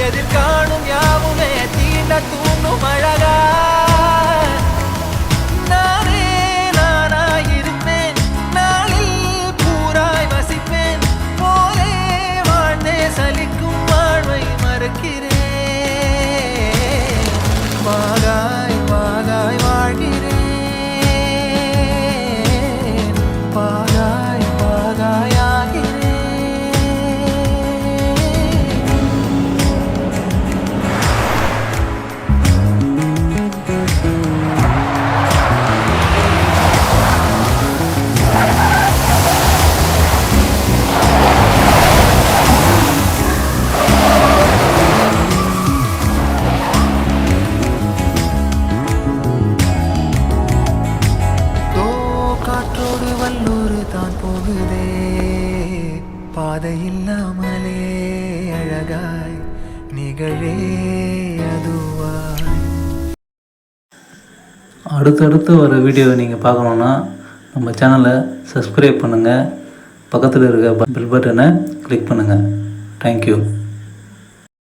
எதிர்காணும் யாவுமே தீண்ட தூண்டும் அழகா நானே நானாயிருப்பேன் நாளில் பூராய் வசிப்பேன் போலே வாழ்ந்தே சலிக்கும் வாழ்வை மறுக்கிறேன் வாகாய் வாகாய் வாழ்கிறேன் வாகாய் வாகாய் ஆகிறேன் காற்றோடு வல்லூர் தான் போகுதே பாதை இல்லாமலே அழகாய் நிகழே அதுவாய். அடுத்தடுத்து வர வீடியோவை நீங்கள் பார்க்கணுன்னா நம்ம சேனலை சப்ஸ்கிரைப் பண்ணுங்கள், பக்கத்தில் இருக்க பெல் பட்டனை கிளிக் பண்ணுங்கள். தேங்க்யூ.